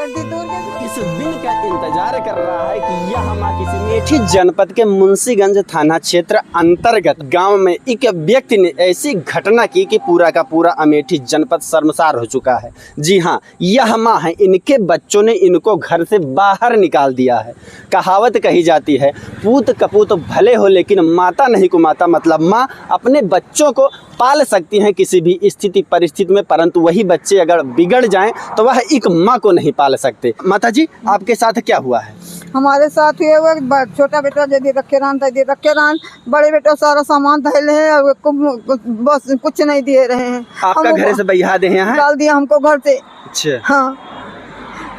इस दिन का इंतजार कर रहा है कि यह माँ किसी अमेठी जनपद के मुंशीगंज थाना क्षेत्र अंतर्गत गांव में एक व्यक्ति ने ऐसी घटना की कि पूरा का पूरा अमेठी जनपद शर्मसार हो चुका है। जी हाँ, यह माँ है, इनके बच्चों ने इनको घर से बाहर निकाल दिया है। कहावत कही जाती है, पूत कपूत भले हो लेकिन माता नहीं कुमाता। मतलब माँ अपने बच्चों को पाल सकती हैं किसी भी स्थिति परिस्थिति में, परंतु वही बच्चे अगर बिगड़ जाएं तो वह एक माँ को नहीं पाल सकते। माता जी, आपके साथ क्या हुआ है? हमारे साथ हुए हुआ छोटा बेटा यदि रखे रहन, बड़े बेटा सारा सामान धैले है और बस कुछ नहीं दे रहे हैं। आपका घर से बैहा दे हैं? डाल दिया हमको घर से। अच्छा, हाँ।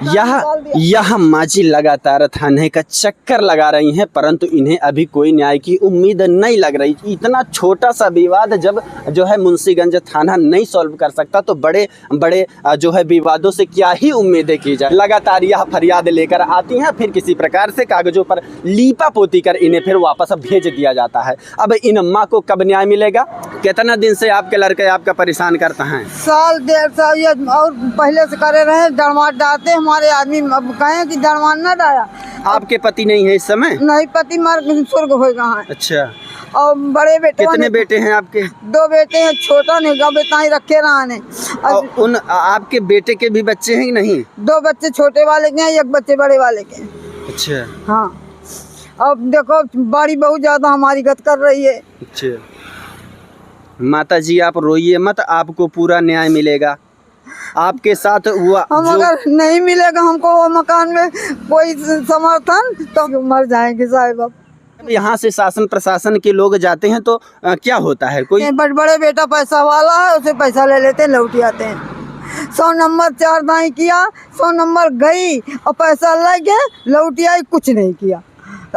यह माँ जी लगातार थाने का चक्कर लगा रही हैं, परंतु इन्हें अभी कोई न्याय की उम्मीद नहीं लग रही। इतना छोटा सा विवाद जब जो है मुंशीगंज थाना नहीं सॉल्व कर सकता तो बड़े बड़े जो है विवादों से क्या ही उम्मीदें की जाए। लगातार यह फरियाद लेकर आती हैं, फिर किसी प्रकार से कागजों पर लीपा पोती कर इन्हें फिर वापस भेज दिया जाता है। अब इन माँ को कब न्याय मिलेगा? कितना दिन से आपके लड़के आपका परेशान करता है? साल डेढ़ साल ये और पहले से करे रहे, डरवाट डालते हमारे आदमी। अब कहें कि डरवान न डाया। आपके पति नहीं है इस समय? नहीं, पति मर स्वर्ग हो गया है। अच्छा, और बड़े बेटे कितने बेटे हैं आपके? 2 बेटे हैं, छोटा नहीं गा बेटा ही रखे रहने। और उन आपके बेटे के भी बच्चे हैं नहीं? 2 बच्चे छोटे वाले के हैं, 1 बच्चे बड़े वाले के। अच्छा, हाँ। अब देखो बाड़ी बहुत ज्यादा हमारी गत कर रही है। अच्छा माता जी, आप रोइए मत, आपको पूरा न्याय मिलेगा। आपके साथ हुआ हम अगर नहीं मिलेगा हमको वो मकान में कोई समर्थन तो मर जाएंगे साहब। अब यहाँ से शासन प्रशासन के लोग जाते हैं तो क्या होता है? कोई बड़े बेटा पैसा वाला है, उसे पैसा ले लेते हैं, लौट आते हैं। 100 नंबर 4 दाई किया, 100 नंबर गई और पैसा लग गया, लौट आई, कुछ नहीं किया।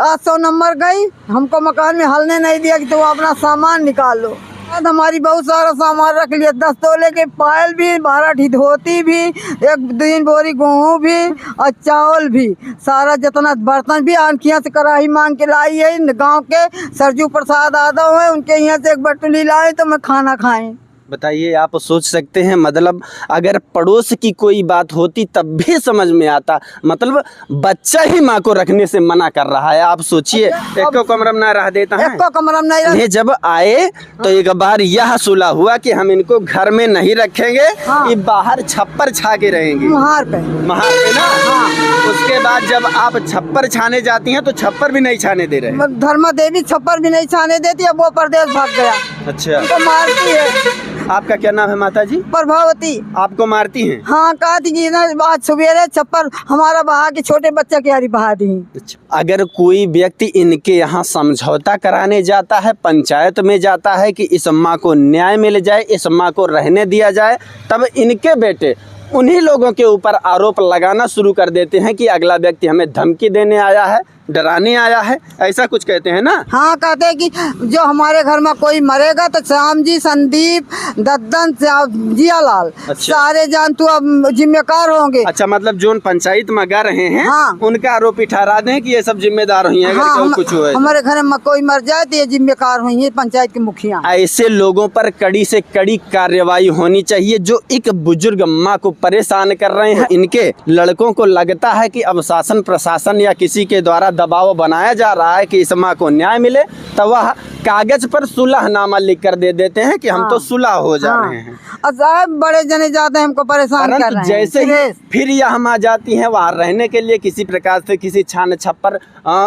आज 100 नंबर गई, हमको मकान में हलने नहीं दिया कि तो अपना सामान निकाल लो। हमारी बहुत सारा सामान रख लिया, 10 तोले के पायल भी, 12 ठी धोती भी, 1-3 बोरी गेहूँ भी और चावल भी, सारा जितना बर्तन भी आंखियाँ से कढ़ाई मांग के लाई है। गांव के सरजू प्रसाद यादव है, उनके यहाँ से 1 बटुली लाई तो मैं खाना खाएं। बताइए, आप सोच सकते हैं, मतलब अगर पड़ोस की कोई बात होती तब भी समझ में आता, मतलब बच्चा ही माँ को रखने से मना कर रहा है। आप सोचिए, एक कमरा में ना रह देता है, एक कमरा में नहीं ये जब आए तो एक बार यह सुलह हुआ कि हम इनको घर में नहीं रखेंगे। हाँ। ये बाहर छप्पर छा के रहेंगे, महार पे ना। हाँ। उसके बाद जब आप छप्पर छाने जाती हैं तो छप्पर भी नहीं छाने दे रहे। धर्मा देवी छप्पर भी नहीं छाने देती, अब वो परदेश भाग गया। अच्छा, तो मारती है। आपका क्या नाम है माता जी? प्रभावती। आपको मारती हैं? हाँ, कहा थी ना आज सवेरे छप्पर हमारा बहा के छोटे बच्चे की यारी बहा दी। अगर कोई व्यक्ति इनके यहाँ समझौता कराने जाता है, पंचायत में जाता है कि इस माँ को न्याय मिल जाए, इस माँ को रहने दिया जाए, तब इनके बेटे उन्हीं लोगों के ऊपर आरोप लगाना शुरू कर देते हैं कि अगला व्यक्ति हमें धमकी देने आया है, डराने आया है, ऐसा कुछ कहते हैं ना। हाँ, कहते हैं कि जो हमारे घर में कोई मरेगा तो श्याम जी, संदीप, दद्दन, जियालाल, अच्छा। सारे जान तू अब जिम्मेदार होंगे। अच्छा, मतलब जो पंचायत में गा रहे हैं, हाँ। उनका आरोप ठहरा दें कि ये सब जिम्मेदार हुई हैं। हाँ, अगर कुछ हुआ हमारे घर में कोई मर जाए तो ये जिम्मेदार हुई है पंचायत के मुखिया। ऐसे लोगों पर कड़ी से कड़ी कार्रवाई होनी चाहिए जो एक बुजुर्ग माँ को परेशान कर रहे हैं। इनके लड़कों को लगता है कि अब शासन प्रशासन या किसी के द्वारा दबाव बनाया जा रहा है कि इस माँ को न्याय मिले, तो वह कागज पर सुलहनामा लिख कर दे देते हैं कि हम तो सुलह हो जा रहे हैं। साहब बड़े जने जाते हैं हमको परेशान कर रहे हैं। जैसे ही फिर यह माँ जाती हैं वहाँ रहने के लिए, किसी प्रकार से किसी छान छप्पर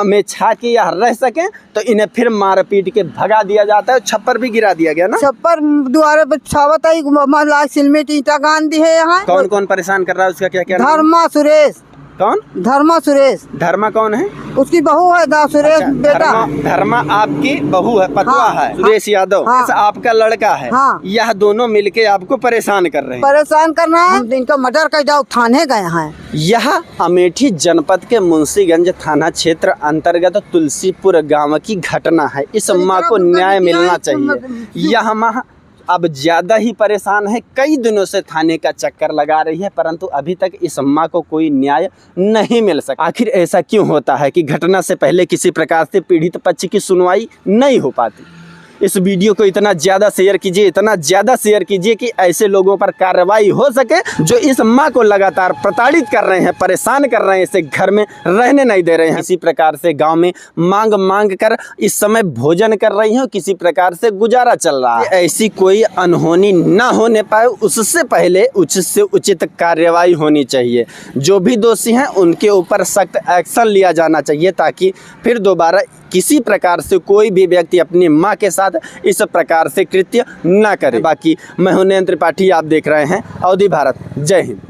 में छा के यहाँ रह सकें, तो इन्हें फिर मार पीट के भगा दिया जाता है। छप्पर भी गिरा दिया गया ना, छप्पर द्वारे पर छावत है, सिलमेट ईटा गांधी है यहाँ। कौन कौन परेशान कर रहा है? उसका क्या क्या? धर्मा सुरेश। कौन? धर्मा सुरेश। धर्मा कौन है? उसकी बहू है सुरेश। अच्छा, बेटा धर्मा आपकी बहू है, पतवा हाँ, है सुरेश यादव। हाँ, आपका लड़का है। हाँ, यह दोनों मिलके आपको परेशान कर रहे हैं। परेशान करना है। इनका मर्डर का जाओ थाने गए हैं। यह अमेठी जनपद के मुंशीगंज थाना क्षेत्र अंतर्गत तुलसीपुर गांव की घटना है। इस माँ को न्याय मिलना चाहिए। यह माँ अब ज़्यादा ही परेशान है, कई दिनों से थाने का चक्कर लगा रही है, परंतु अभी तक इस माँ को कोई न्याय नहीं मिल सका। आखिर ऐसा क्यों होता है कि घटना से पहले किसी प्रकार से पीड़ित पक्ष की सुनवाई नहीं हो पाती? इस वीडियो को इतना ज़्यादा शेयर कीजिए, इतना ज़्यादा शेयर कीजिए कि ऐसे लोगों पर कार्रवाई हो सके जो इस माँ को लगातार प्रताड़ित कर रहे हैं, परेशान कर रहे हैं, इसे घर में रहने नहीं दे रहे हैं। इसी प्रकार से गांव में मांग मांग कर इस समय भोजन कर रही हैं, किसी प्रकार से गुजारा चल रहा है। ऐसी कोई अनहोनी ना होने पाए, उससे पहले उचित से उचित कार्रवाई होनी चाहिए। जो भी दोषी हैं उनके ऊपर सख्त एक्शन लिया जाना चाहिए, ताकि फिर दोबारा किसी प्रकार से कोई भी व्यक्ति अपनी मां के साथ इस प्रकार से कृत्य ना करे। बाकी मैं हूं नयन त्रिपाठी, आप देख रहे हैं अवधि भारत। जय हिंद।